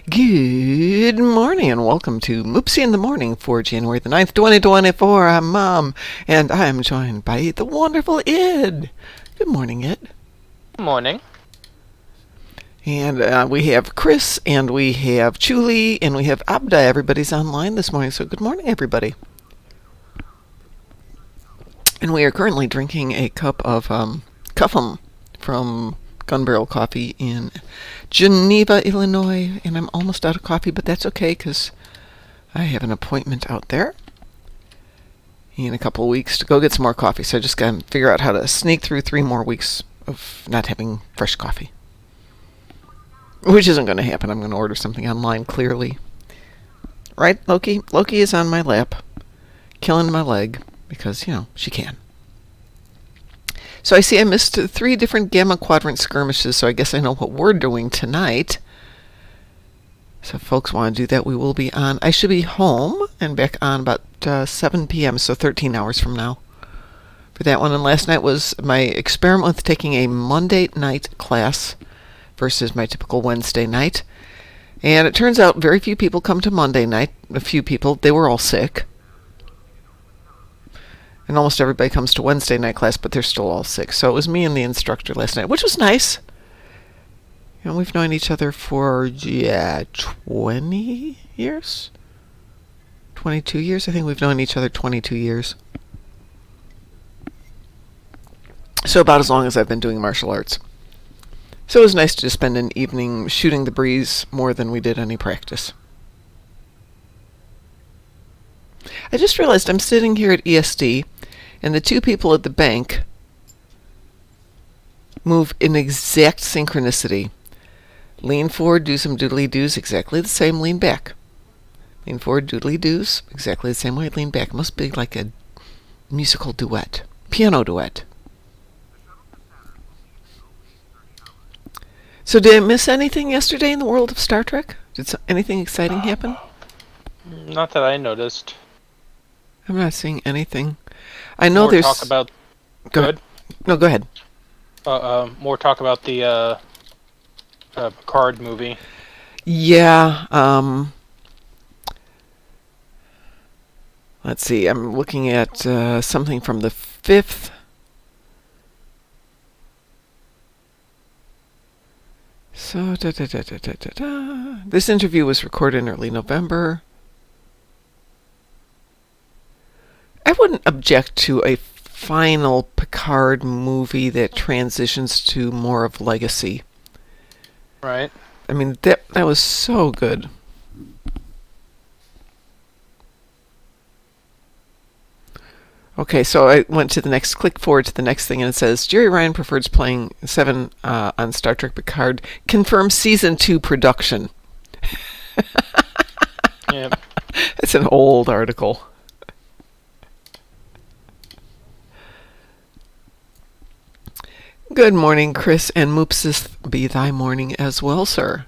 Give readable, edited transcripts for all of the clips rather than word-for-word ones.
Good morning and welcome to Moopsy in the Morning for January the 9th, 2024. I'm Mom, and I'm joined by the wonderful Ed. Good morning, Ed. Morning. And we have Chris, and we have Julie, and we have Abda. Everybody's online this morning, so good morning, everybody. And we are currently drinking a cup of Cuffum from Gun Barrel Coffee in Geneva, Illinois, and I'm almost out of coffee, but that's okay because I have an appointment out there in a couple of weeks to go get some more coffee. So I just got to figure out how to sneak through 3 more weeks of not having fresh coffee, which isn't going to happen. I'm going to order something online, clearly. Right, Loki? Loki is on my lap, killing my leg because, she can. So I see I missed 3 different Gamma Quadrant skirmishes, so I guess I know what we're doing tonight. So if folks want to do that, we will be on. I should be home and back on about 7 p.m., so 13 hours from now for that one. And last night was my experiment with taking a Monday night class versus my typical Wednesday night. And it turns out very few people come to Monday night. A few people, they were all sick. And almost everybody comes to Wednesday night class, but they're still all sick. So it was me and the instructor last night, which was nice. We've known each other for, 20 years? 22 years? I think we've known each other 22 years. So about as long as I've been doing martial arts. So it was nice to just spend an evening shooting the breeze more than we did any practice. I just realized I'm sitting here at ESD, and the 2 people at the bank move in exact synchronicity. Lean forward, do some doodly-doos, exactly the same, lean back. Lean forward, doodly-doos, exactly the same way, lean back. It must be like a musical duet, piano duet. So did I miss anything yesterday in the world of Star Trek? Did anything exciting happen? Not that I noticed. I'm not seeing anything. I know more there's... talk about... Go ahead. No, go ahead. More talk about the Picard movie. Yeah, let's see. I'm looking at something from the 5th. So, this interview was recorded in early November. I wouldn't object to a final Picard movie that transitions to more of legacy. Right. I mean, that was so good. Okay, so I went to the next, click forward to the next thing, and it says, Jerry Ryan prefers playing 7 on Star Trek Picard. Confirms Season 2 production. Yep. It's an old article. Good morning, Chris, and Moopsy be thy morning as well, sir.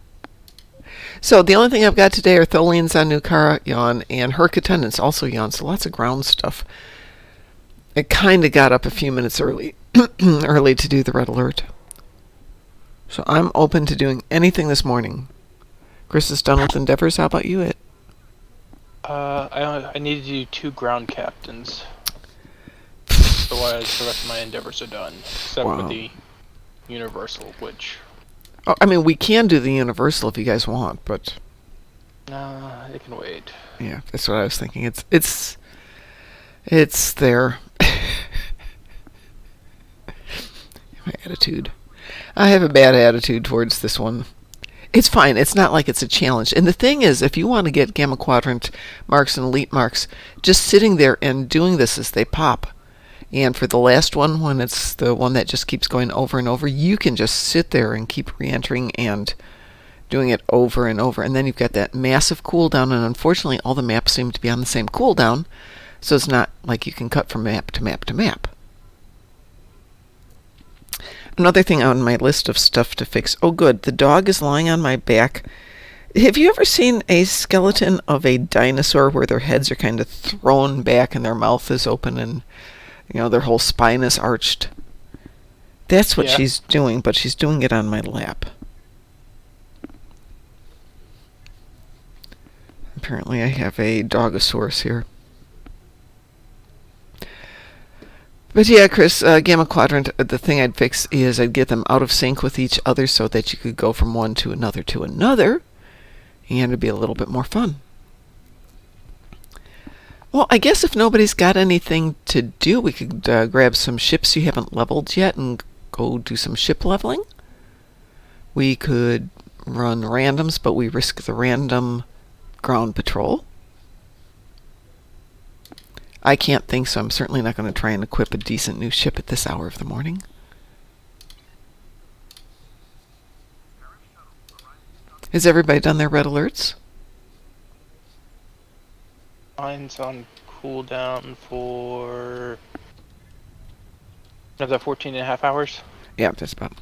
So the only thing I've got today are Tholian's on Nukara, yawn, and Herc attendance, also yawn, so lots of ground stuff. I kind of got up a few minutes early early to do the red alert. So I'm open to doing anything this morning. Chris is done with endeavors. How about you, It? I need to do 2 ground captains. Otherwise, the rest of my endeavors are done, except for the Universal, which... Oh, I mean, we can do the Universal if you guys want, but... it can wait. Yeah, that's what I was thinking. It's there. My attitude. I have a bad attitude towards this one. It's fine. It's not like it's a challenge. And the thing is, if you want to get Gamma Quadrant marks and Elite marks, just sitting there and doing this as they pop. And for the last one, when it's the one that just keeps going over and over, you can just sit there and keep re-entering and doing it over and over. And then you've got that massive cooldown, and unfortunately all the maps seem to be on the same cooldown, so it's not like you can cut from map to map to map. Another thing on my list of stuff to fix. Oh good, the dog is lying on my back. Have you ever seen a skeleton of a dinosaur where their heads are kind of thrown back and their mouth is open and their whole spine is arched? That's what she's doing, but she's doing it on my lap. Apparently I have a Dogosaurus here. But yeah, Chris, Gamma Quadrant, the thing I'd fix is I'd get them out of sync with each other so that you could go from one to another, and it'd be a little bit more fun. Well, I guess if nobody's got anything to do, we could grab some ships you haven't leveled yet and go do some ship leveling. We could run randoms, but we risk the random ground patrol. I can't think, so I'm certainly not going to try and equip a decent new ship at this hour of the morning. Has everybody done their red alerts? Mine's on cooldown for another 14.5 hours. Yeah, just about.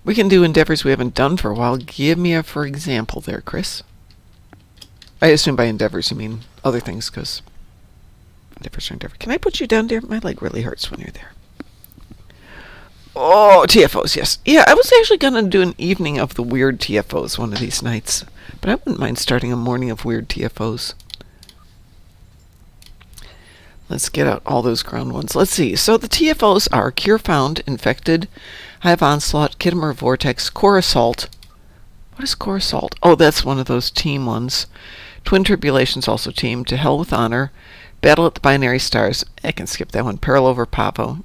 We can do endeavors we haven't done for a while. Give me a for example there, Chris. I assume by endeavors you mean other things, because endeavors are endeavor. Can I put you down, dear? My leg really hurts when you're there. Oh, TFOs, yes. Yeah, I was actually going to do an evening of the weird TFOs one of these nights, but I wouldn't mind starting a morning of weird TFOs. Let's get out all those ground ones. Let's see. So the TFOs are Cure Found, Infected, Hive Onslaught, Kittimer Vortex, Core Assault. What is Core Assault? Oh, that's one of those team ones. Twin Tribulations also team. To Hell with Honor. Battle at the Binary Stars. I can skip that one. Peril over Pavo.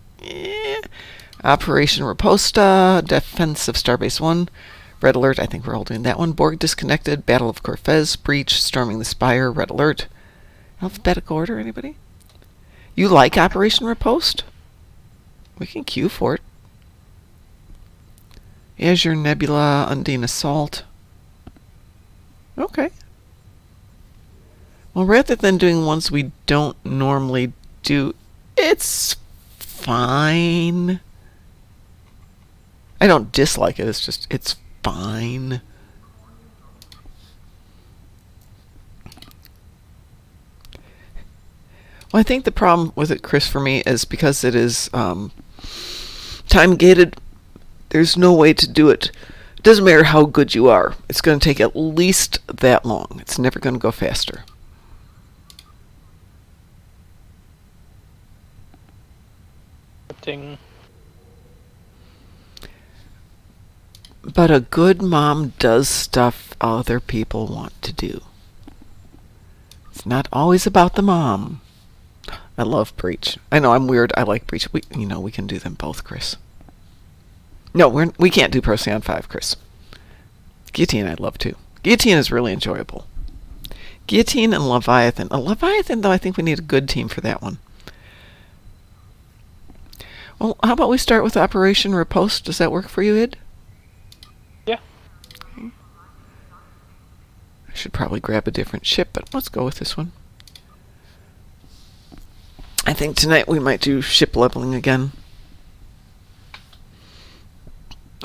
Operation Riposta. Defense of Starbase 1. Red Alert. I think we're all doing that one. Borg Disconnected. Battle of Corfez. Breach. Storming the Spire. Red Alert. Alphabetical order, anybody? You like Operation Riposte? We can queue for it. Azure Nebula, Undine Assault. Okay. Well, rather than doing ones we don't normally do, it's fine. I don't dislike it, it's fine. Well, I think the problem with it, Chris, for me, is because it is time-gated, there's no way to do it. It doesn't matter how good you are. It's going to take at least that long. It's never going to go faster. But a good mom does stuff other people want to do. It's not always about the mom. I love Breach. I know I'm weird. I like Breach. We can do them both, Chris. No, we can't do Procyon 5, Chris. Guillotine I love too. Guillotine is really enjoyable. Guillotine and Leviathan. Leviathan, though, I think we need a good team for that one. Well, how about we start with Operation Riposte? Does that work for you, Id? Yeah. Okay. I should probably grab a different ship, but let's go with this one. I think tonight we might do ship leveling again.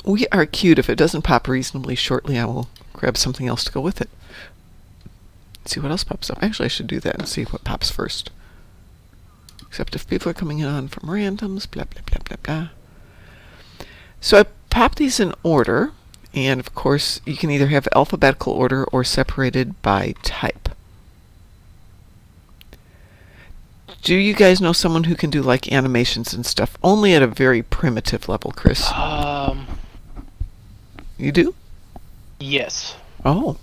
We are queued. If it doesn't pop reasonably shortly, I will grab something else to go with it. See what else pops up. Actually, I should do that and see what pops first. Except if people are coming in on from randoms, blah, blah, blah, blah, blah. So I pop these in order, and of course, you can either have alphabetical order or separated by type. Do you guys know someone who can do like animations and stuff? Only at a very primitive level, Chris. You do? Yes. Oh.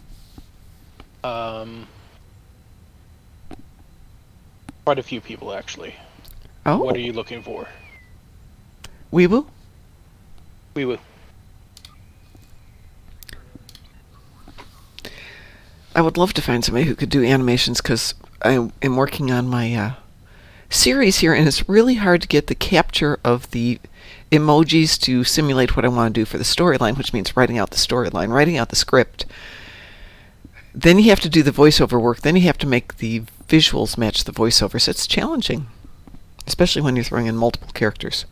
Quite a few people, actually. Oh. What are you looking for? Weeble? Weeble. I would love to find somebody who could do animations, because I am working on my series here, and it's really hard to get the capture of the emojis to simulate what I want to do for the storyline, which means writing out the storyline, writing out the script. Then you have to do the voiceover work. Then you have to make the visuals match the voiceover. So it's challenging, especially when you're throwing in multiple characters.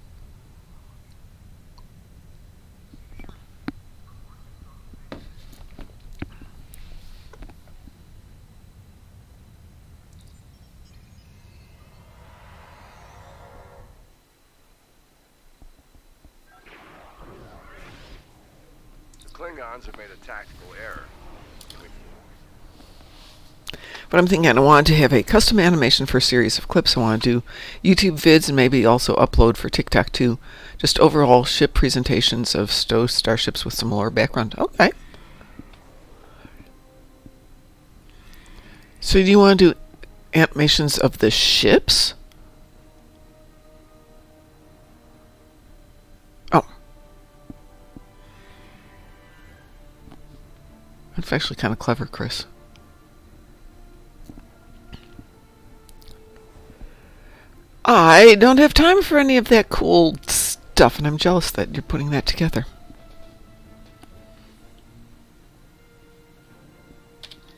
The Klingons have made a tactical error. But I'm thinking I want to have a custom animation for a series of clips. I want to do YouTube vids and maybe also upload for TikTok too. Just overall ship presentations of starships with some lore background. Okay. So do you want to do animations of the ships? Oh. That's actually kind of clever, Chris. I don't have time for any of that cool stuff, and I'm jealous that you're putting that together.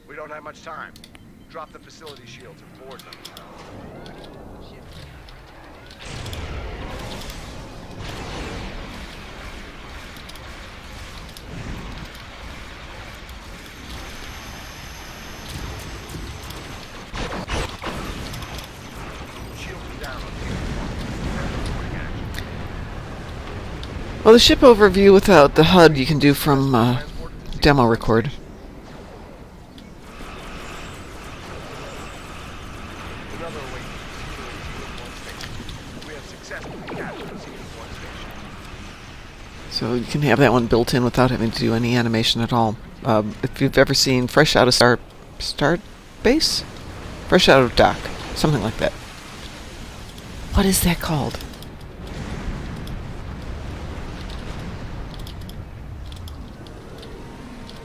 We don't have much time. Drop the facility shields and board them. Well, the ship overview without the HUD you can do from demo record. So you can have that one built in without having to do any animation at all. If you've ever seen Fresh Out of Starbase? Fresh Out of Dock. Something like that. What is that called?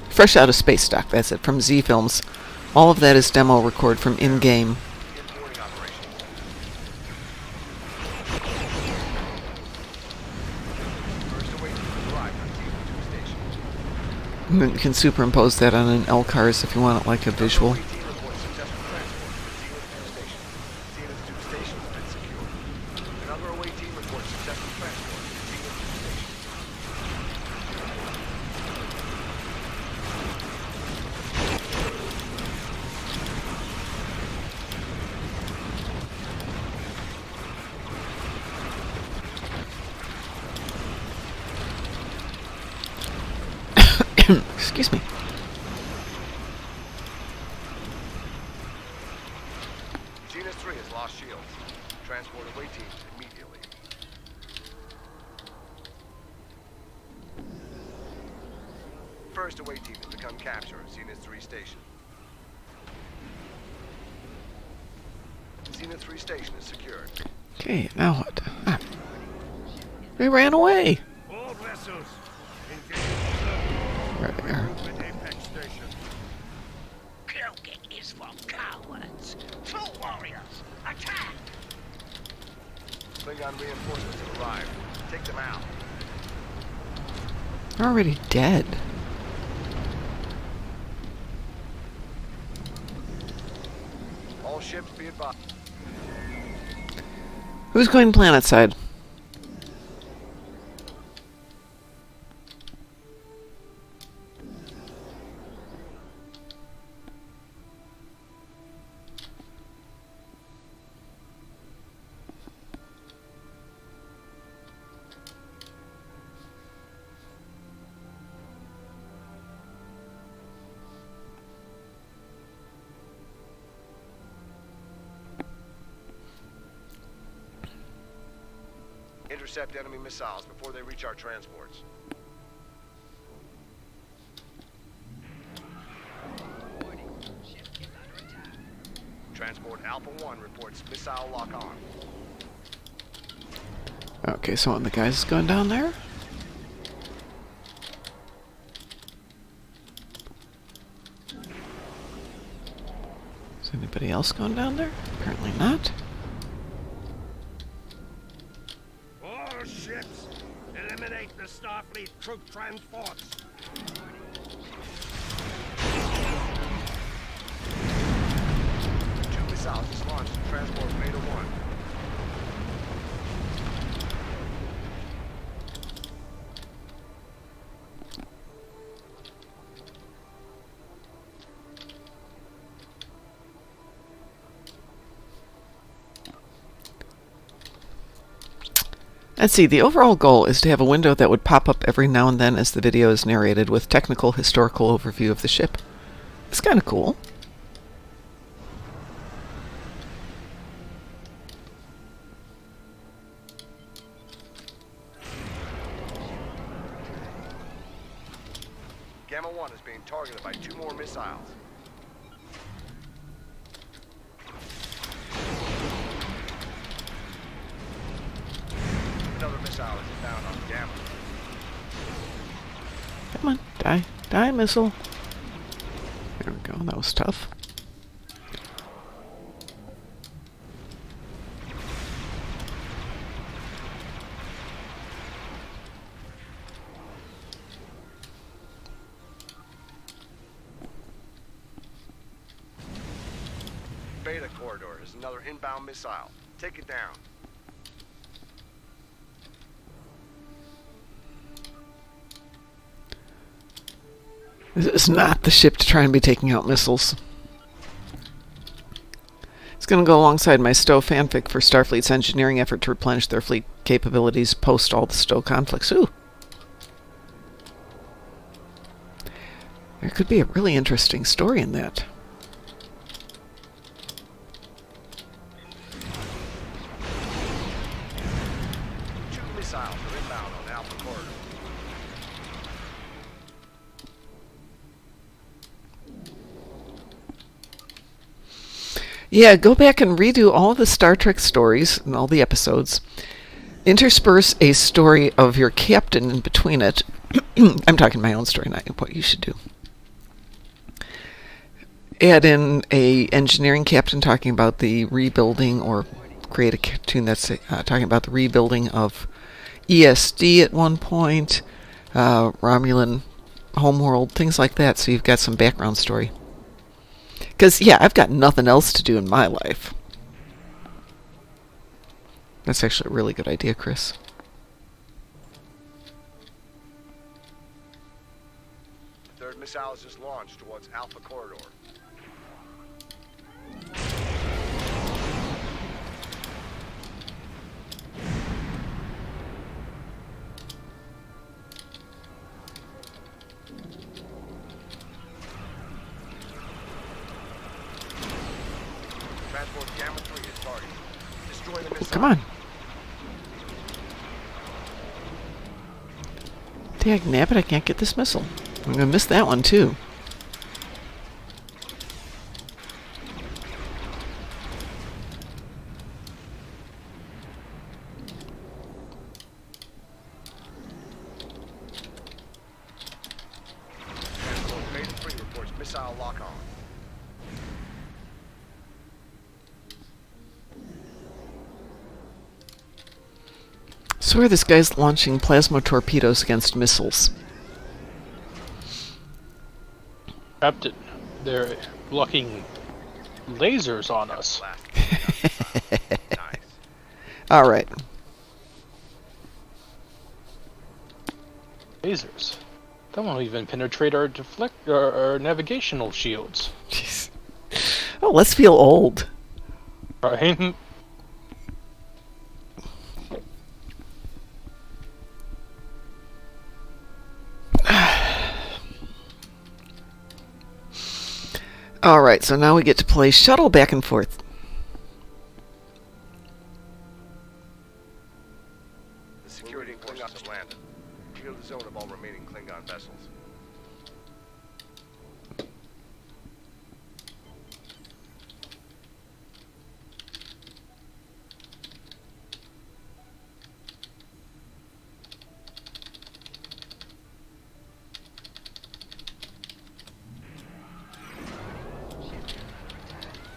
Fresh Out of Space Dock, that's it, from Z Films. All of that is demo record from in-game. And then you can superimpose that on an LCARS if you want it like a visual. Excuse me. Genus 3 has lost shields. Transport away teams immediately. First away team has become capture at Zenith 3 station. Zenith 3 station is secured. Okay, now what? Ah. They ran away. All vessels Right there. Cloaking is for cowards. True warriors, attack! Klingon reinforcements have arrived. Take them out. They're already dead. All ships be advised. Who's going planet side? Intercept enemy missiles before they reach our transports. Transport Alpha 1 reports missile lock on. Okay, so one of the guys is going down there. Is anybody else going down there? Apparently not. All ships, eliminate the Starfleet troop transports. Two missiles just launched to transport Beta 1. Let's see, the overall goal is to have a window that would pop up every now and then as the video is narrated with technical historical overview of the ship. It's kind of cool. Gamma 1 is being targeted by 2 more missiles. Another missile is inbound on Gamma. Come on, die. Die, missile. There we go. That was tough. Beta corridor is another inbound missile. Take it down. This is not the ship to try and be taking out missiles. It's going to go alongside my Stowe fanfic for Starfleet's engineering effort to replenish their fleet capabilities post all the Stowe conflicts. Ooh! There could be a really interesting story in that. Two missiles are inbound on Alpha corridor. Yeah, go back and redo all of the Star Trek stories and all the episodes. Intersperse a story of your captain in between it. I'm talking my own story, not what you should do. Add in a engineering captain talking about the rebuilding, or create a cartoon that's talking about the rebuilding of ESD at one point, Romulan homeworld, things like that, so you've got some background story. Because, yeah, I've got nothing else to do in my life. That's actually a really good idea, Chris. The third missile is just launched towards Alpha corridor. Transport Gamma 3 is targeted. Destroy the missile. Come on. Dag nabbit, I can't get this missile. I'm going to miss that one, too. Transport Beta 3 reports missile lock-on. Swear this guy's launching plasma torpedoes against missiles. Captain, they're blocking lasers on us. Nice. All right. Lasers. That won't even penetrate our our navigational shields. Jeez. Oh, let's feel old. Right? All right, so now we get to play shuttle back and forth. The security Klingons have landed. Clear the zone of all remaining Klingon vessels.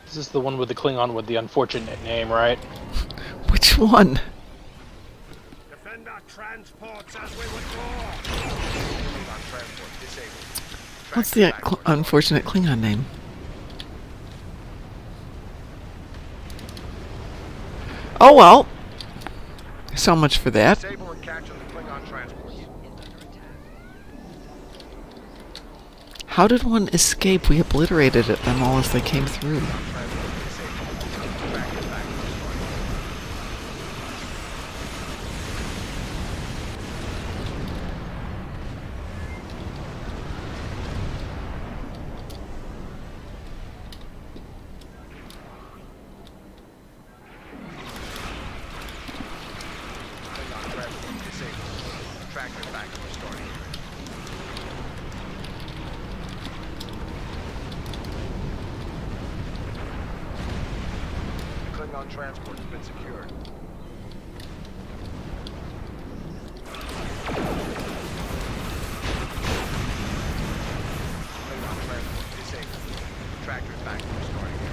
This is the one with the Klingon with the unfortunate name, right? Which one? Defend our transports as we would go. Klingon transport disabled. What's Track the back towards unfortunate Klingon name? Oh well. So much for that. Disable and capture the Klingon transports. How did one escape? We obliterated them all as they came through. Transport disabled. Track it back to destroy. Klingon transport disabled. Track it back to destroy. Klingon transport has been secured. Klingon transport disabled. Tractor is back to the starting area.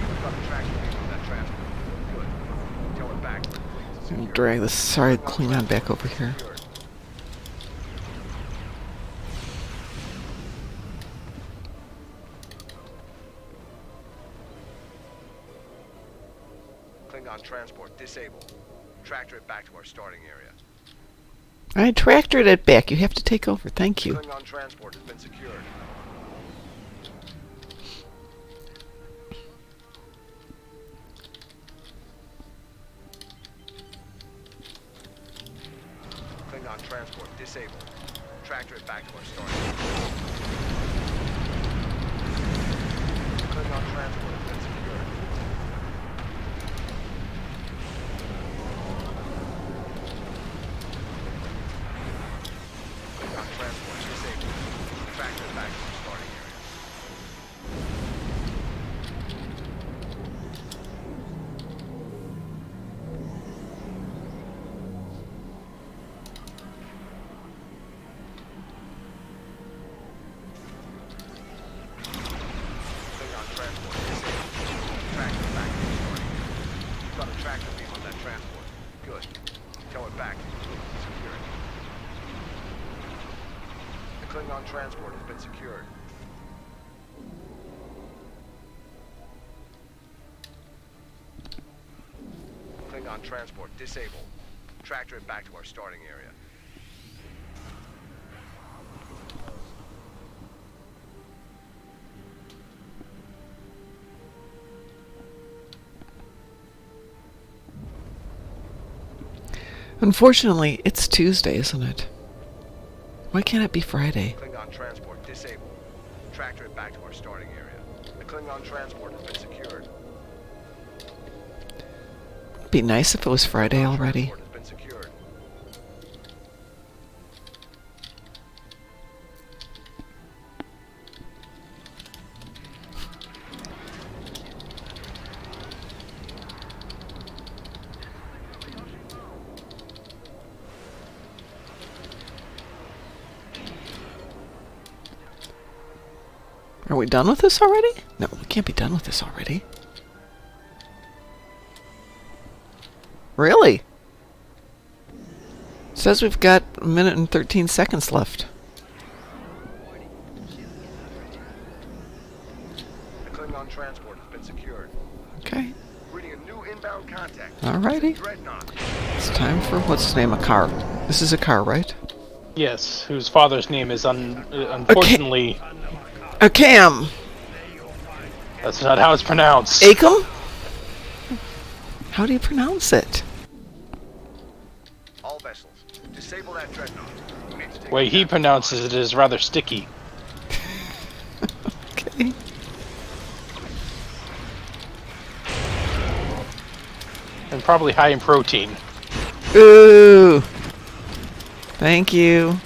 We've got a tractor beam on that transport. Good. Tell it back to the fleet. I'm gonna drag this sorry Klingon back over here. Klingon transport disabled. Tractor it back to our starting area. I tractored it back. You have to take over. Thank you. Klingon transport has been secured. Klingon transport disabled. Tractor it back to our starting area. Klingon transport has been secured. Klingon transport disabled. Tractor it back to our starting area. Klingon transport disabled. Tractor it back to our starting area. We've got a tractor beam on that transport. Good. Tell it back. Secure it. The Klingon transport has been secured. Klingon transport disabled. Tractor it back to our starting area. Unfortunately, it's Tuesday, isn't it? Why can't it be Friday? Klingon transport disabled. Tractor it back to our starting area. The Klingon transport has been secured. It'd be nice if it was Friday Klingon already. transport has been secured. Are we done with this already? No, we can't be done with this already. Really? It says we've got a minute and 13 seconds left. The Klingon transport has been secured. Okay. Reading a new inbound contact. Alrighty. Dreadnought. It's time for, what's his name, a car. This is a car, right? Yes, whose father's name is unfortunately... A cam. That's not how it's pronounced. Acom? How do you pronounce it? All vessels. Disable that dreadnought. We need to take The way he pronounces it is rather sticky. Okay. And probably high in protein. Ooh. Thank you.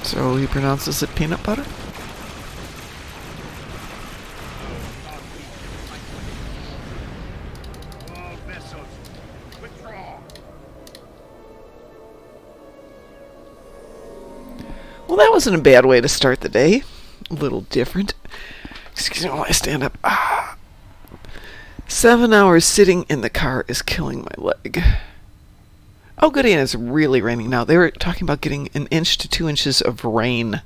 So he pronounces it peanut butter? All vessels, withdraw. Well, that wasn't a bad way to start the day. A little different. Excuse me while I stand up. 7 hours sitting in the car is killing my leg. Oh, goody, and it's really raining now. They were talking about getting 1 inch to 2 inches of rain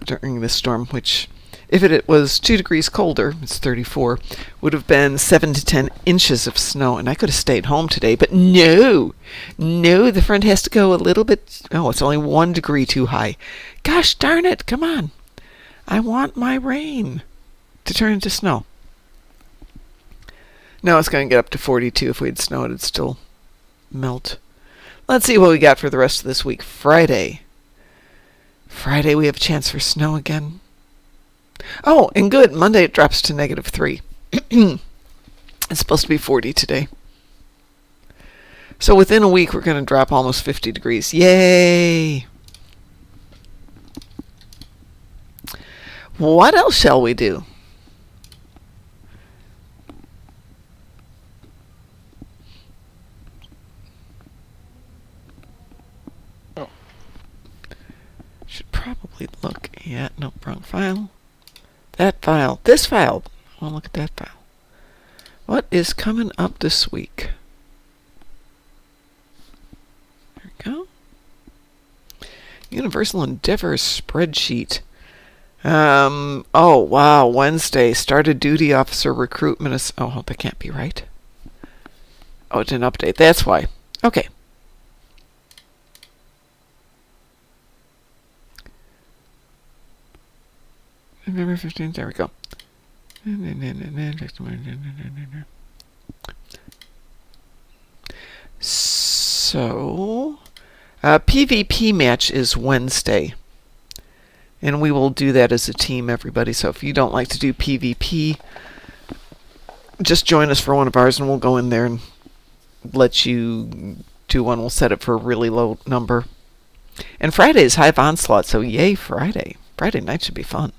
during this storm, which, if it was 2 degrees colder, it's 34, would have been 7 to 10 inches of snow, and I could have stayed home today, but no, the front has to go a little bit, it's only 1 degree too high. Gosh darn it, come on. I want my rain to turn into snow. No, it's going to get up to 42. If we had snow, it'd still melt. Let's see what we got for the rest of this week. Friday, we have a chance for snow again. Oh, and good. Monday it drops to -3. It's supposed to be 40 today. So within a week, we're going to drop almost 50 degrees. Yay! What else shall we do? Oh. Should probably look at, nope, wrong file. That file, this file. I want to look at that file. What is coming up this week? There we go. Universal Endeavor spreadsheet. Oh, wow, Wednesday. Started duty officer recruitment. Oh, that can't be right. Oh, it didn't update. That's why. Okay. November 15th. There we go. So, PvP match is Wednesday. And we will do that as a team, everybody. So if you don't like to do PvP, just join us for one of ours and we'll go in there and let you do one. We'll set it for a really low number. And Friday is Hive Onslaught, so yay, Friday. Friday night should be fun.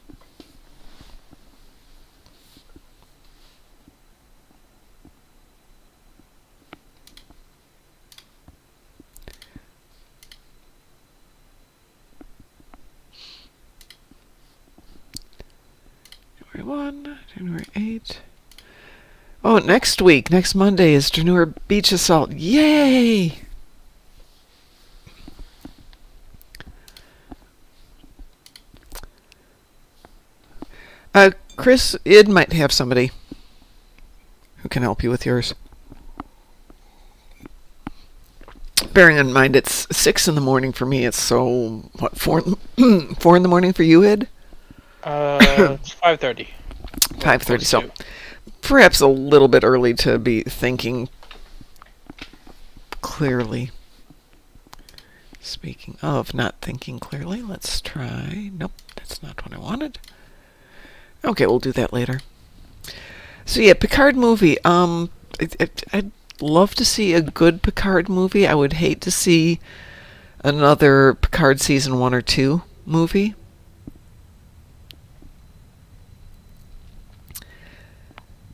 January 1, January 8. Oh, next week, next Monday is Drenur Beach Assault. Yay! Chris, Id might have somebody who can help you with yours. Bearing in mind it's 6 in the morning for me, it's so, what, 4 in the morning for you, Id? It's 5:30. 5:30, so perhaps a little bit early to be thinking clearly. Speaking of not thinking clearly, let's try... Nope, that's not what I wanted. Okay, we'll do that later. So yeah, Picard movie. I'd love to see a good Picard movie. I would hate to see another Picard season 1 or 2 movie.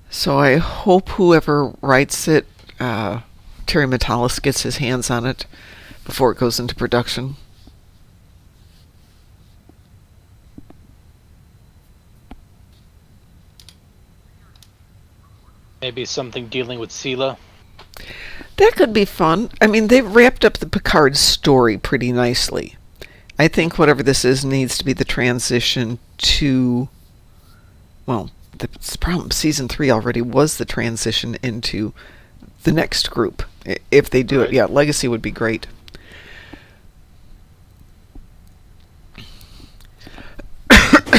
So I hope whoever writes it, Terry Metalis, gets his hands on it before it goes into production. Maybe something dealing with Sela. That could be fun. I mean, they wrapped up the Picard story pretty nicely. I think whatever this is needs to be the transition to... Well, the problem, season 3 already was the transition into the next group. If they do it, yeah, Legacy would be great.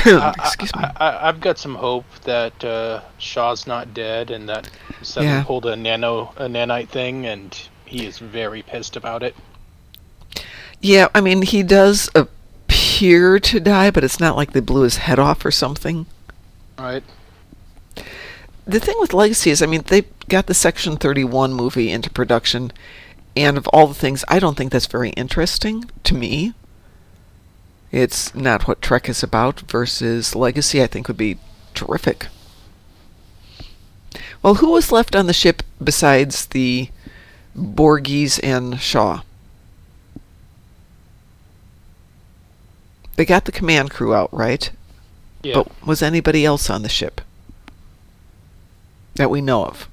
Excuse me. I've got some hope that Shaw's not dead and that Seven pulled a nanite thing and he is very pissed about it. Yeah, I mean, he does appear to die, but it's not like they blew his head off or something. Right. The thing with Legacy is, I mean, they got the Section 31 movie into production, and of all the things, I don't think that's very interesting to me. It's not what Trek is about, versus Legacy, I think, would be terrific. Well, who was left on the ship besides the Borgies and Shaw? They got the command crew out, right? Yeah. But was anybody else on the ship that we know of?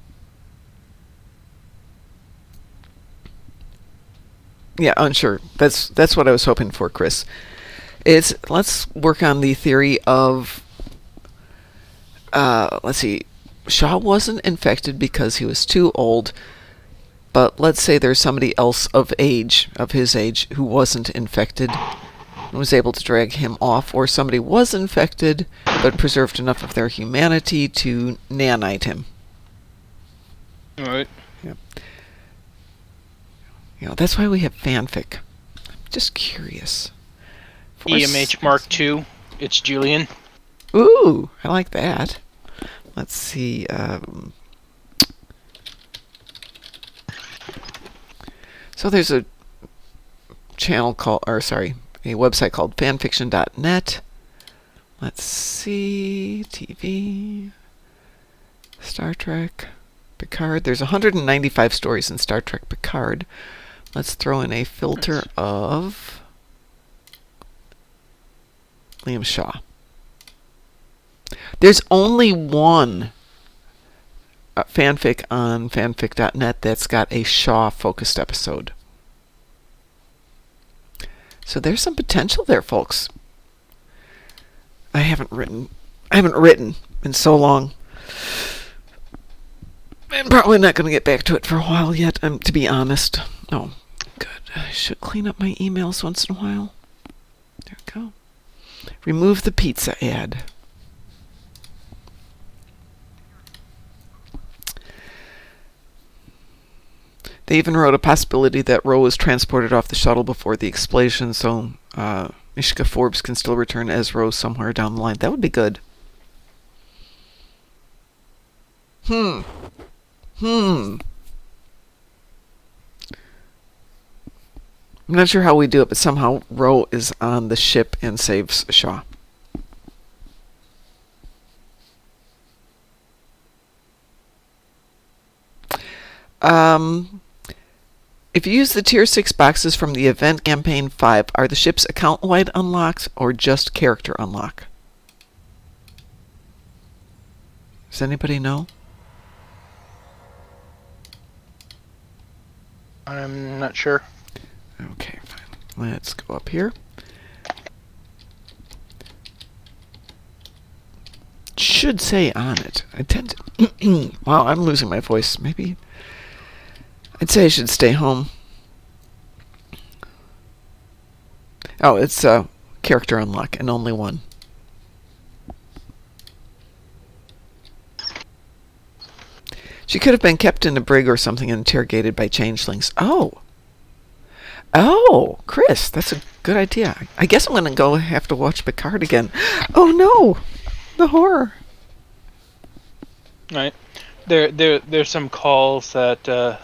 Yeah, unsure. That's what I was hoping for, Chris. Let's work on the theory of let's see. Shaw wasn't infected because he was too old, but let's say there's somebody else of his age, who wasn't infected and was able to drag him off, or somebody was infected but preserved enough of their humanity to nanite him. All right. Yeah. You know, that's why we have fanfic. I'm just curious. EMH Mark II. It's Julian. Ooh, I like that. Let's see. So there's a a website called fanfiction.net. Let's see, TV, Star Trek, Picard. There's 195 stories in Star Trek Picard. Let's throw in a filter of Liam Shaw. There's only one fanfic on fanfic.net that's got a Shaw-focused episode. So there's some potential there, folks. I haven't written in so long. I'm probably not going to get back to it for a while yet, to be honest. Oh, good. I should clean up my emails once in a while. There we go. Remove the pizza ad. They even wrote a possibility that Ro was transported off the shuttle before the explosion, so Mishka Forbes can still return as Ro somewhere down the line. That would be good. I'm not sure how we do it, but somehow Ro is on the ship and saves Shaw. If you use the Tier 6 boxes from the Event Campaign 5, are the ships account-wide unlocked or just character unlock? Does anybody know? I'm not sure. Okay, fine. Let's go up here. Should say on it. I tend to... Wow, I'm losing my voice. Maybe... I'd say I should stay home. Oh, it's character unlock and only one. She could have been kept in a brig or something and interrogated by changelings. Oh, Chris, that's a good idea. I guess I'm going to have to watch Picard again. Oh no, the horror. Right. There's some calls that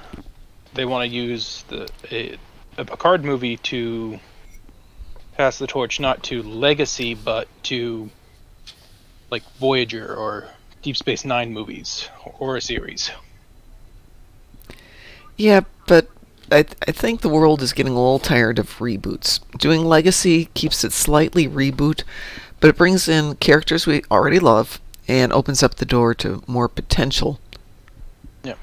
they want to use a Picard movie to pass the torch, not to Legacy, but to like Voyager or Deep Space Nine movies or a series. Yeah, but I think the world is getting a little tired of reboots. Doing Legacy keeps it slightly reboot, but it brings in characters we already love and opens up the door to more potential. Yeah.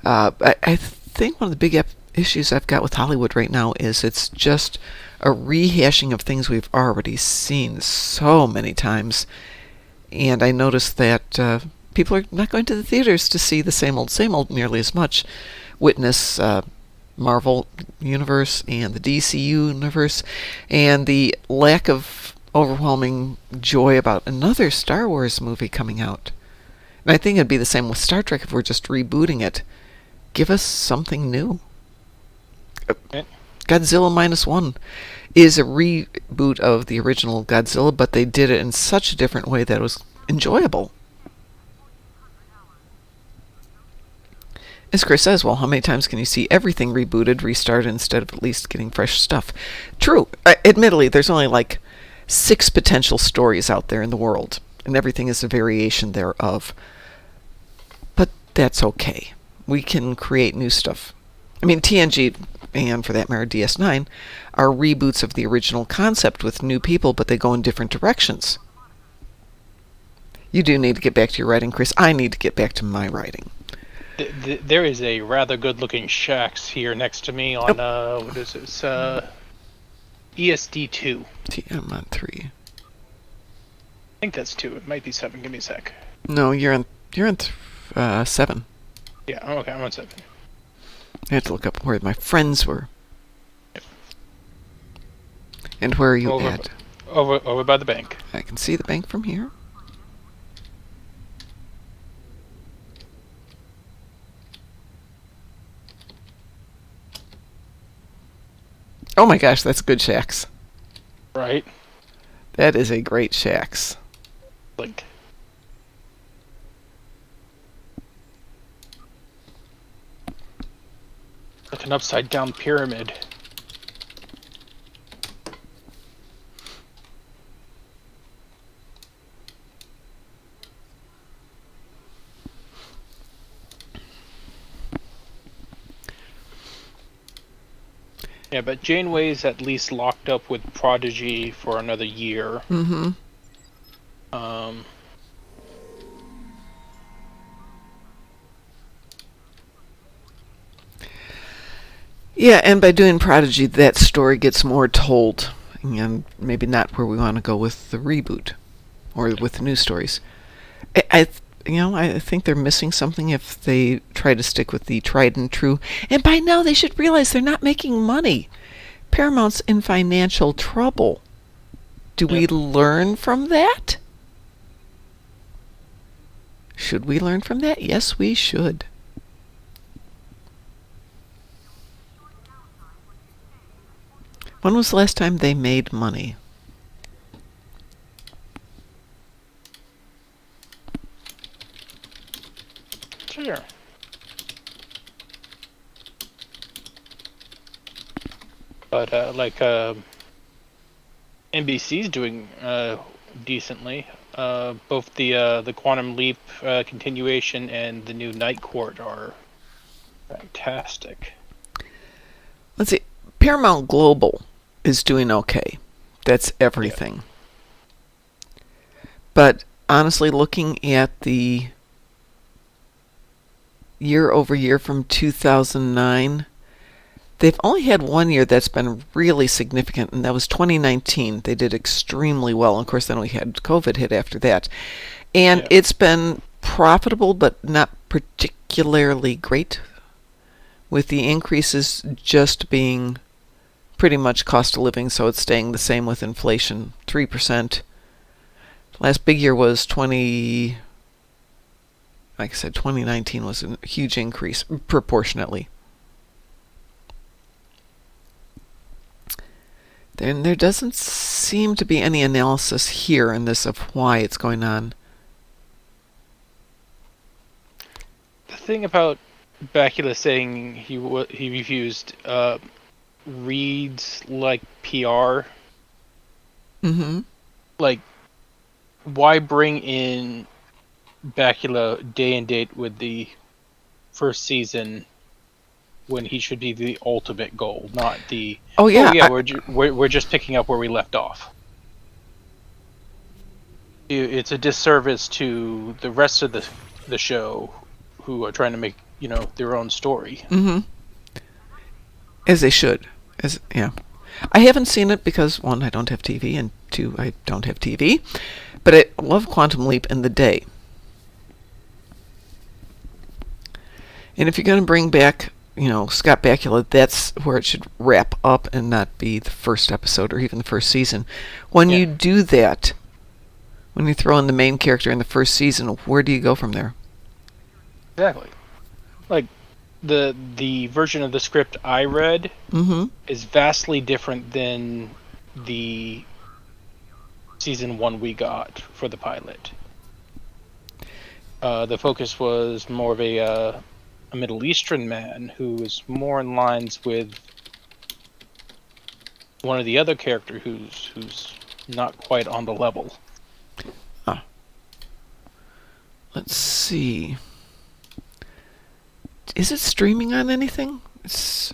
I think one of the big issues I've got with Hollywood right now is it's just a rehashing of things we've already seen so many times. And I noticed that people are not going to the theaters to see the same old nearly as much. Witness Marvel Universe and the DC Universe, and the lack of overwhelming joy about another Star Wars movie coming out. And I think it'd be the same with Star Trek if we're just rebooting it. Give us something new. Godzilla -1 is a reboot of the original Godzilla, but they did it in such a different way that it was enjoyable. As Chris says, well, how many times can you see everything rebooted, restarted, instead of at least getting fresh stuff? True. Admittedly, there's only like 6 potential stories out there in the world, and everything is a variation thereof. But that's okay. We can create new stuff. I mean, TNG, and for that matter, DS9, are reboots of the original concept with new people, but they go in different directions. You do need to get back to your writing, Chris. I need to get back to my writing. There is a rather good-looking Shaxx here next to me on, what is this, ESD2. I'm on 3. I think that's 2. It might be 7. Give me a sec. No, you're on 7. Yeah, okay, I'm on 7. I had to look up where my friends were. And where are you at? Over by the bank. I can see the bank from here. Oh my gosh, that's good Shaxx. Right. That is a great Shaxx. Like. Like an upside down pyramid. Yeah, but Janeway's at least locked up with Prodigy for another year. Mm-hmm. Um, Yeah, and by doing Prodigy, that story gets more told, and maybe not where we want to go with the reboot or with the new stories. I think they're missing something if they try to stick with the tried and true. And by now, they should realize they're not making money. Paramount's in financial trouble. Do we Yep. learn from that? Should we learn from that? Yes, we should. When was the last time they made money? sure. But NBC's doing decently. Both the Quantum Leap continuation and the new Night Court are fantastic. Let's see. Paramount Global is doing okay. That's everything. But honestly, looking at the year over year from 2009, they've only had 1 year that's been really significant, and that was 2019. They did extremely well. Of course, then we had COVID hit after that. And Yeah. it's been profitable, but not particularly great, with the increases just being pretty much cost of living, so it's staying the same with inflation, 3%. Last big year was like I said, 2019 was a huge increase proportionately. Then there doesn't seem to be any analysis here in this of why it's going on. The thing about Bakula saying he refused reads like PR. Mm-hmm. Like, why bring in Bakula day and date with the first season when he should be the ultimate goal, not the Oh yeah, we're just picking up where we left off. It's a disservice to the rest of the show, who are trying to make their own story. Mm-hmm. As they should. Yeah. I haven't seen it because, one, I don't have TV, and two, I don't have TV. But I love Quantum Leap in the day. And if you're going to bring back, Scott Bakula, that's where it should wrap up and not be the first episode or even the first season. When you do that, when you throw in the main character in the first season, where do you go from there? Exactly. Like, the version of the script I read is vastly different than the season 1 we got for the pilot. The focus was more of a Middle Eastern man who is more in lines with one of the other character who's not quite on the level. Let's see. Is it streaming on anything? You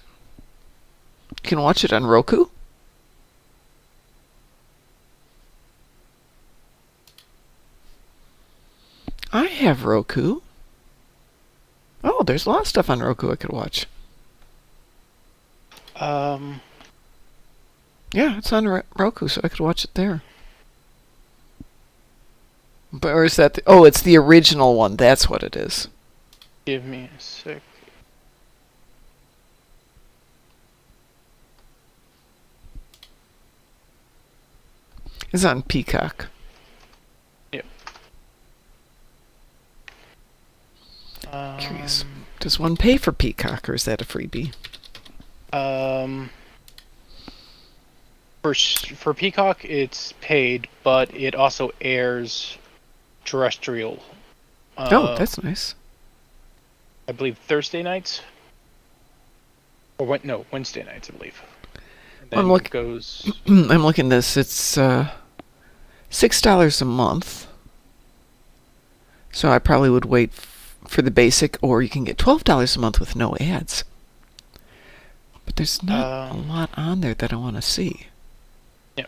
can watch it on Roku? I have Roku. Oh, there's a lot of stuff on Roku I could watch. Yeah, it's on Roku, so I could watch it there. But, or is that... it's the original one. That's what it is. Give me a sec. It's on Peacock. Yep. Curious. Does one pay for Peacock, or is that a freebie? For Peacock, it's paid, but it also airs terrestrial. That's nice. I believe Thursday nights. Or no, Wednesday nights, I believe. And I'm then it goes. I'm looking this. It's $6 a month. So I probably would wait for the basic, or you can get $12 a month with no ads. But there's not a lot on there that I want to see. Yeah.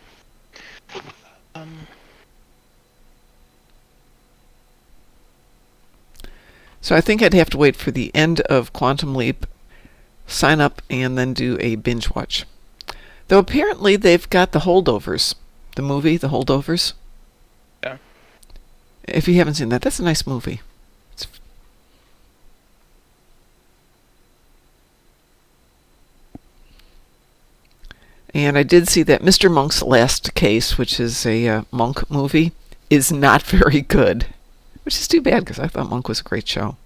So I think I'd have to wait for the end of Quantum Leap, sign up, and then do a binge watch. Though apparently they've got The Holdovers, the movie, The Holdovers. Yeah. If you haven't seen that, that's a nice movie. And I did see that Mr. Monk's Last Case, which is a Monk movie, is not very good. Which is too bad, because I thought Monk was a great show.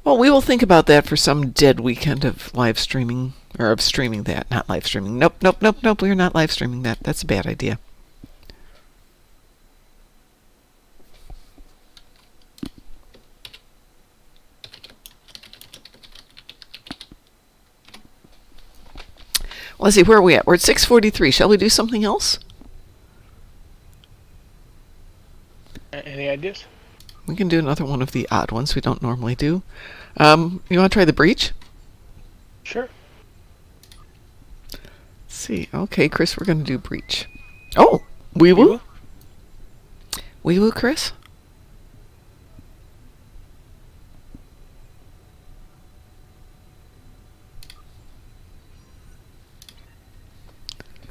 Well, we will think about that for some dead weekend of live streaming, or of streaming that, not live streaming. Nope, we're not live streaming that. That's a bad idea. Let's see, where are we at? We're at 6:43. Shall we do something else? Any ideas? We can do another one of the odd ones we don't normally do. You want to try the breach? Sure. Let's see. Okay, Chris, we're going to do breach. Oh, wee woo? Wee woo, Chris?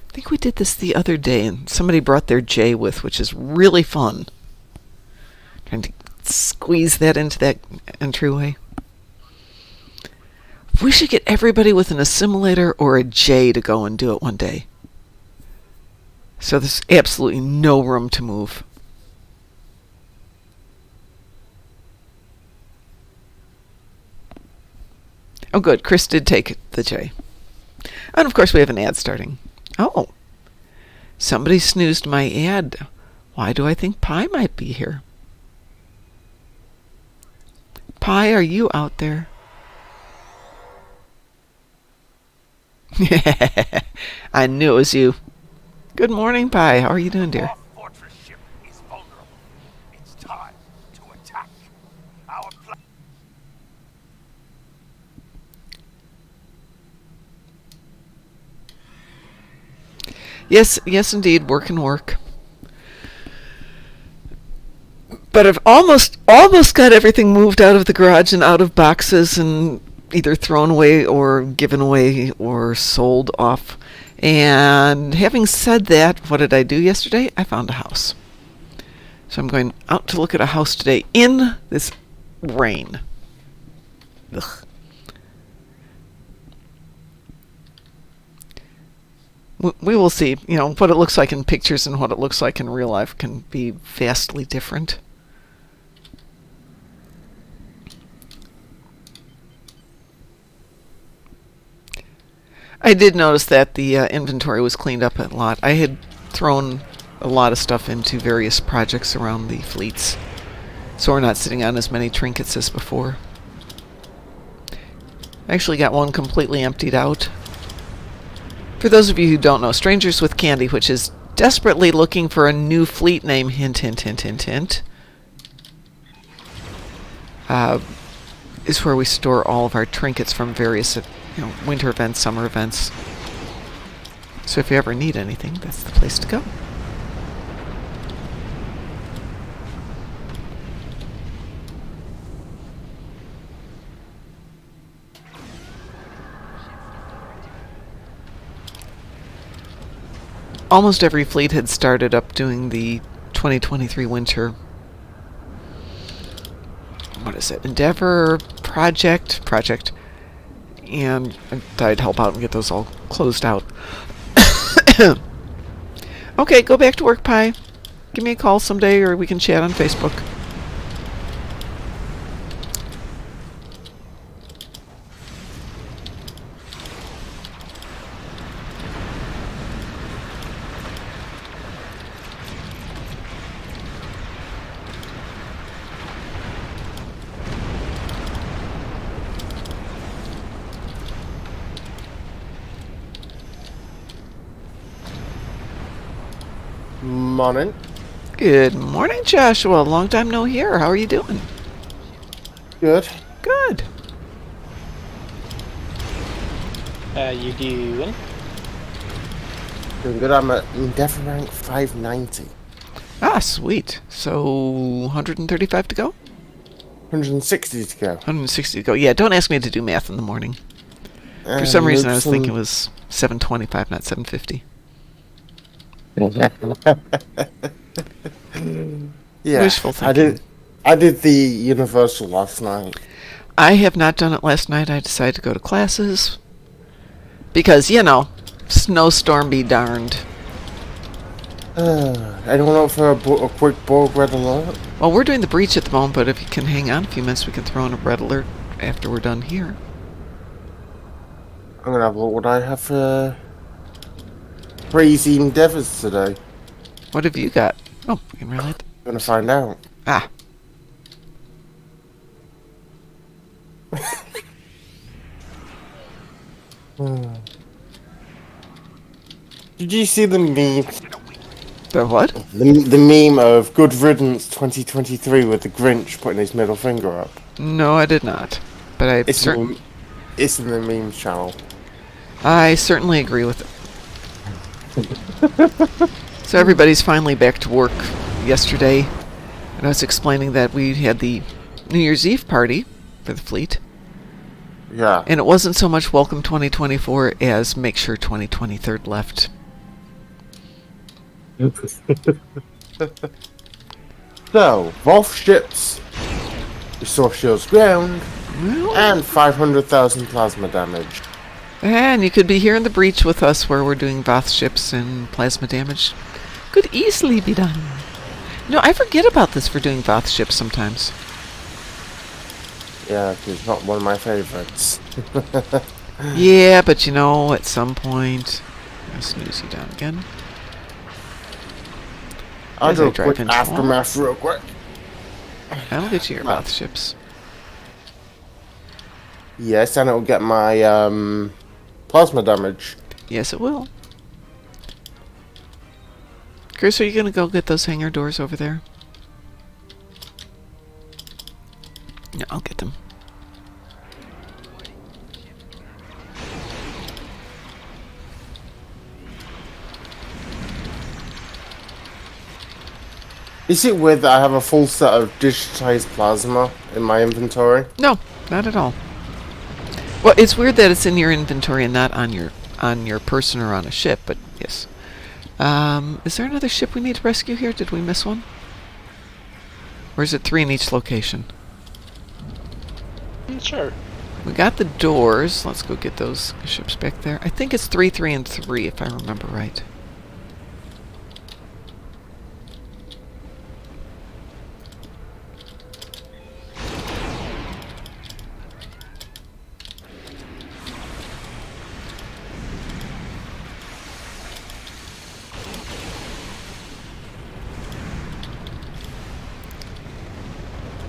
I think we did this the other day, and somebody brought their J with, which is really fun. Trying to squeeze that into that entryway. We should get everybody with an assimilator or a J to go and do it one day. So there's absolutely no room to move. Oh, good. Chris did take the J. And of course, we have an ad starting. Oh, somebody snoozed my ad. Why do I think Pi might be here? Pi, are you out there? I knew it was you. Good morning, Pi. How are you doing, dear? Our fortress ship is vulnerable. It's time to attack. Our plan. Yes, indeed. Work and work. But I've almost got everything moved out of the garage and out of boxes and either thrown away or given away or sold off. And having said that, what did I do yesterday? I found a house. So I'm going out to look at a house today in this rain. Ugh. We will see. You know, what it looks like in pictures and what it looks like in real life can be vastly different. I did notice that the inventory was cleaned up a lot. I had thrown a lot of stuff into various projects around the fleets, so we're not sitting on as many trinkets as before. I actually got one completely emptied out. For those of you who don't know, Strangers with Candy, which is desperately looking for a new fleet name, hint, hint, hint, hint, hint, is where we store all of our trinkets from various winter events, summer events. So if you ever need anything, that's the place to go. Almost every fleet had started up doing the 2023 winter, what is it, Endeavor project, and I thought I'd help out and get those all closed out. Okay, go back to work, Pi. Give me a call someday, or we can chat on Facebook. Morning. Good morning, Joshua. Long time no hear. How are you doing? Good. Good. How you doing? Doing good. I'm at Endeavour rank 590. Ah, sweet. So 135 to go? 160 to go. 160 to go. Yeah, don't ask me to do math in the morning. For some reason, I was thinking it was 725, not 750. Yeah, Wishful thinking. I did the Universal last night. I have not done it last night. I decided to go to classes. Because, snowstorm be darned. Anyone up for a quick Borg red alert? Well, we're doing the breach at the moment, but if you can hang on a few minutes, we can throw in a red alert after we're done here. I'm gonna have a look what I have for crazy endeavours today. What have you got? Oh, we can relate. I'm gonna find out. Ah. Did you see the meme? The what? The meme of Good Riddance 2023 with the Grinch putting his middle finger up. No, I did not. But It's in the meme channel. I certainly agree with it. So everybody's finally back to work yesterday. And I was explaining that we had the New Year's Eve party for the fleet. Yeah. And it wasn't so much welcome 2024 as make sure 2023 left. So, Wolf ships, restore shields ground, Well, and 500,000 plasma damage. and you could be here in the breach with us where we're doing Voth ships and plasma damage. Could easily be done. I forget about this for doing Voth ships sometimes. Yeah, it's not one of my favorites. Yeah, but at some point... I'll snooze you down again. I'll As do I a drive quick into aftermath real quick. That'll get you your Voth ships. Yes, and it'll get my plasma damage. Yes, it will. Chris, are you going to go get those hangar doors over there? No, I'll get them. Is it weird that I have a full set of digitized plasma in my inventory? No, not at all. Well, it's weird that it's in your inventory and not on your person or on a ship, but yes. Is there another ship we need to rescue here? Did we miss one? Or is it 3 in each location? Sure. We got the doors. Let's go get those ships back there. I think it's 3, 3, and 3, if I remember right.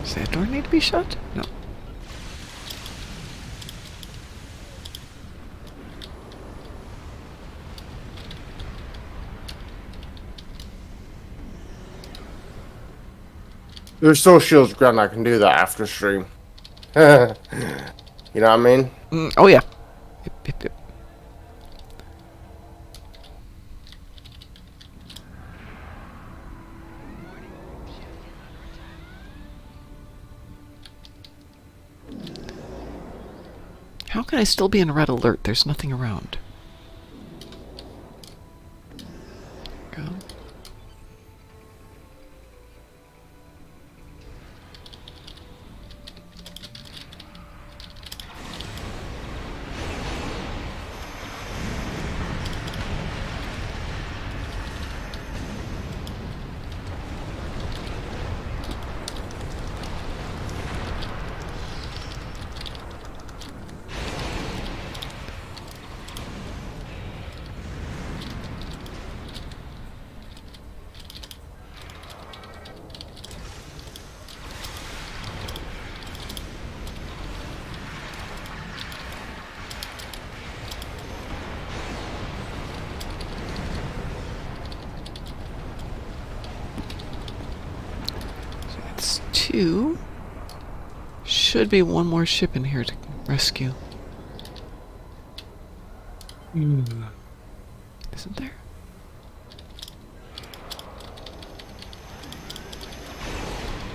Does that door need to be shut? No. There's still shields ground, I can do that after stream. You know what I mean? Oh, yeah. Yep. How can I still be in red alert? There's nothing around. Go. 2. Should be one more ship in here to rescue. Isn't there?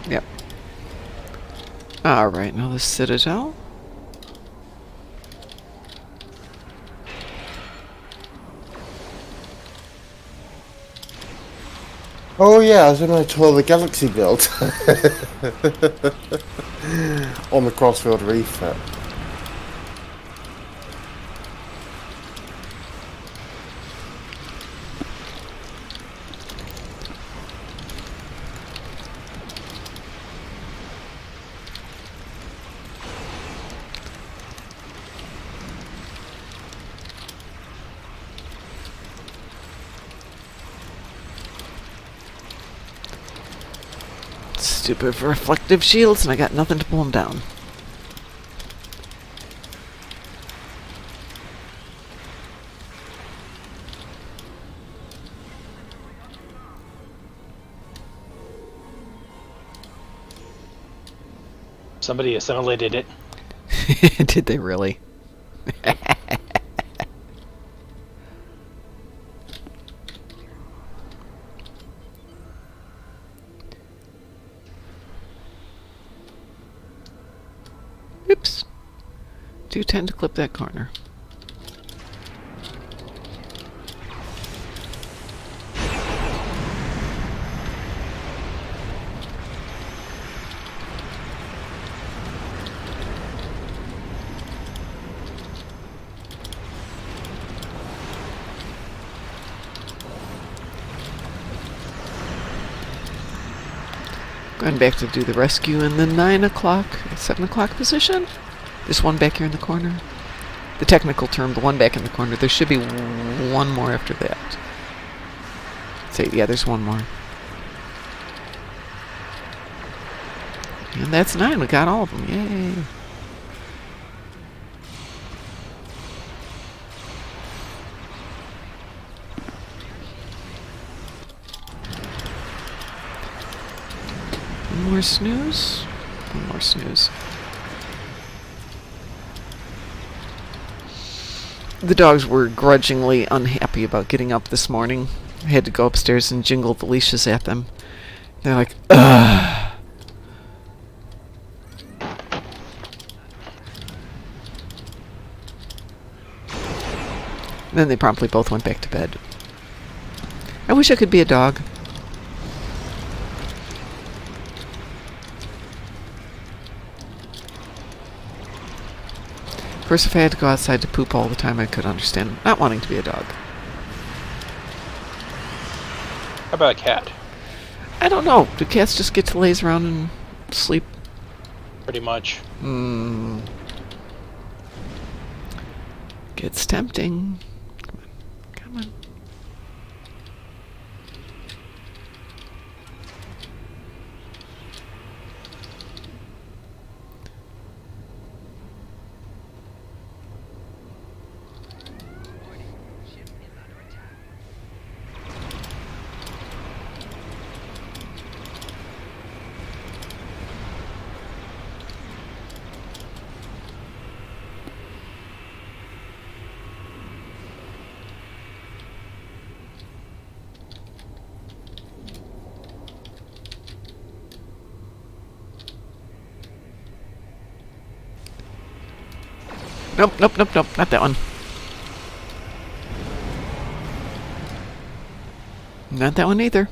Yep. Alright, now the Citadel. Oh yeah, I was in my tour of the Galaxy build. On the Crossfield refit. Stupid reflective shields, and I got nothing to pull them down. Somebody assimilated it. Did they really? Oops. Do tend to clip that corner. Going back to do the rescue in the 9 o'clock, 7 o'clock position. This one back here in the corner. The technical term, the one back in the corner. There should be one more after that. Say, yeah, there's one more. And that's 9. We got all of them. Yay. One more snooze. One more snooze. The dogs were grudgingly unhappy about getting up this morning. I had to go upstairs and jingle the leashes at them. They're like, ugh. Then they promptly both went back to bed. I wish I could be a dog. Of course, if I had to go outside to poop all the time, I could understand not wanting to be a dog. How about a cat? I don't know. Do cats just get to laze around and sleep? Pretty much. Gets tempting. Come on. Come on. Nope, nope, nope, nope, not that one. Not that one either.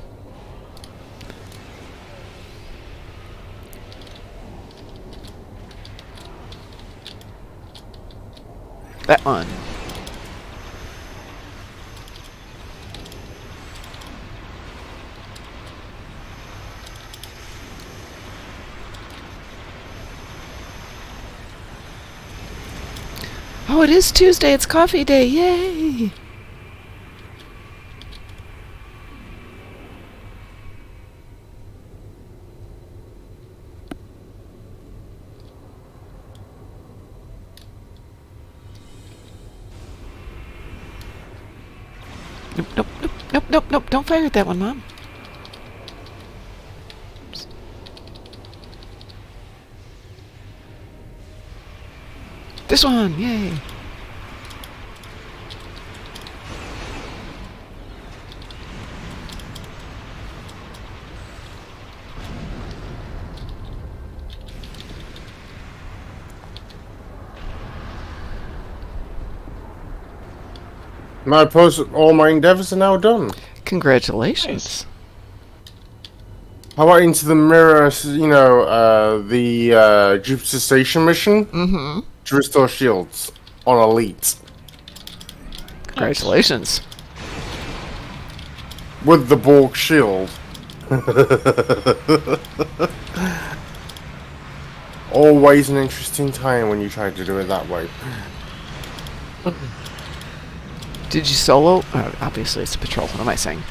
That one. Oh, it is Tuesday. It's coffee day. Yay! Nope, nope, nope, nope, nope, nope. Don't fire at that one, Mom. This one, yay! All my endeavors are now done. Congratulations. How about into the mirror, the Jupiter Station mission? Mm-hmm. To restore shields on Elite. Congratulations. With the Borg shield. Always an interesting time when you try to do it that way. Did you solo? Obviously, it's a patrol. What am I saying?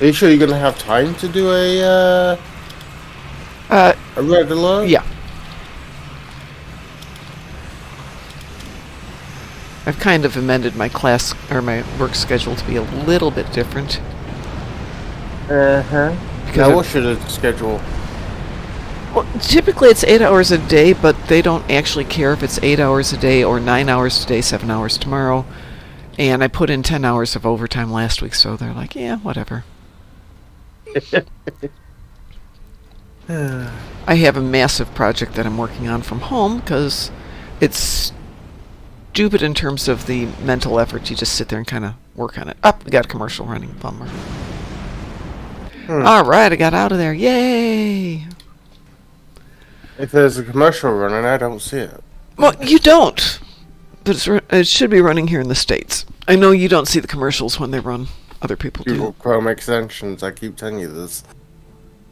Are you sure you're gonna have time to do a red alert? Yeah. I've kind of amended my class or my work schedule to be a little bit different. Uh-huh. Now what should the schedule? Well, typically it's 8 hours a day, but they don't actually care if it's 8 hours a day or 9 hours today, 7 hours tomorrow. And I put in 10 hours of overtime last week, so they're like, yeah, whatever. I have a massive project that I'm working on from home because it's stupid in terms of the mental effort. You just sit there and kind of work on it. We got a commercial running. Bummer. All right, I got out of there. Yay! If there's a commercial running, I don't see it. Well, you don't. But it should be running here in the States. I know you don't see the commercials when they run. Other people do. Google Chrome extensions, I keep telling you this.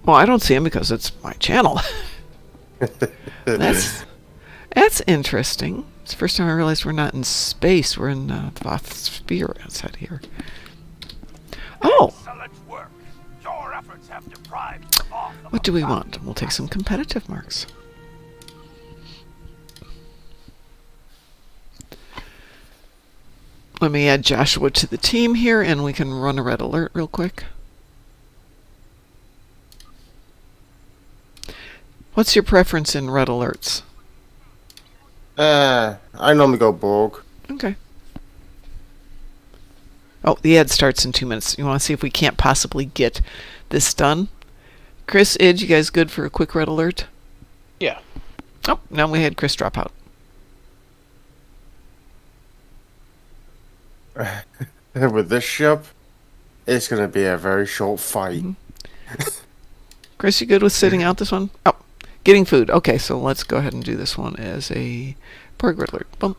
Well, I don't see them because it's my channel. That's interesting. It's the first time I realized we're not in space. We're in the sphere outside here. Oh! Excellent work. Your efforts have deprived the boss of What do we want? We'll take some competitive marks. Let me add Joshua to the team here, and we can run a red alert real quick. What's your preference in red alerts? I normally go Borg. Okay. Oh, the ad starts in 2 minutes. You want to see if we can't possibly get this done? Chris, Id, you guys good for a quick red alert? Yeah. Oh, now we had Chris drop out. With this ship, it's going to be a very short fight. Chris, you good with sitting out this one? Oh, getting food. Okay, so let's go ahead and do this one as a Borg red alert. Boom.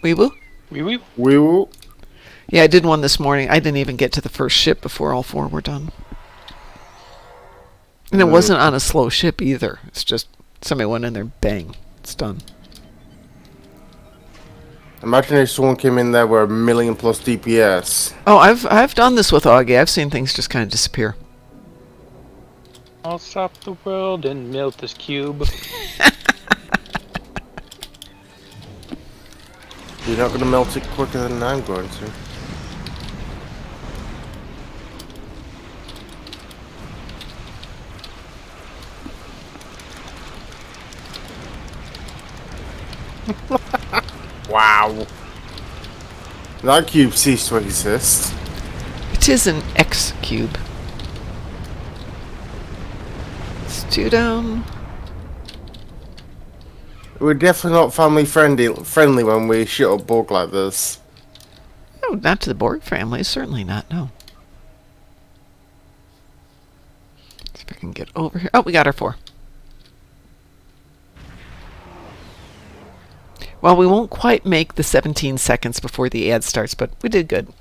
Wee woo. Wee wee. We will. Yeah, I did one this morning. I didn't even get to the first ship before all 4 were done. And it wasn't on a slow ship either. It's just somebody went in there, bang, it's done. Imagine if someone came in there with 1 million plus DPS. Oh, I've done this with Augie. I've seen things just kind of disappear. I'll stop the world and melt this cube. You're not going to melt it quicker than I'm going to. Wow. That cube ceased to exist. It is an X cube. It's 2 down. We're definitely not family friendly when we shit up Borg like this. No, not to the Borg family. Certainly not, no. See if I can get over here. Oh, we got our 4. Well, we won't quite make the 17 seconds before the ad starts, but we did good.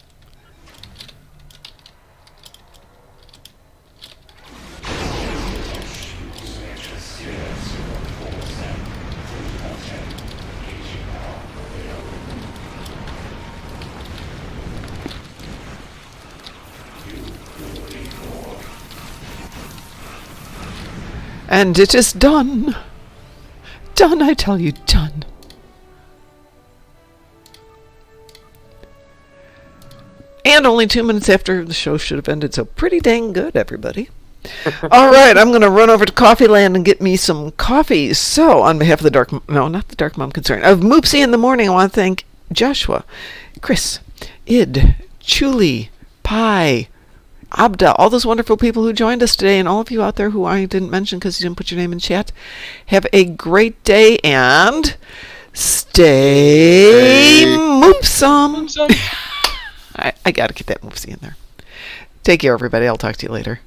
And it is done. Done, I tell you, done. And only 2 minutes after the show should have ended, so pretty dang good, everybody. All right, I'm going to run over to Coffee Land and get me some coffee. So, on behalf of the not the Dark Mom Concern, of Moopsy in the Morning, I want to thank Joshua, Chris, Id, Chuli, Pi, Abda, all those wonderful people who joined us today, and all of you out there who I didn't mention because you didn't put your name in chat. Have a great day and stay moopsome. I got to get that Moopsy in there. Take care, everybody. I'll talk to you later.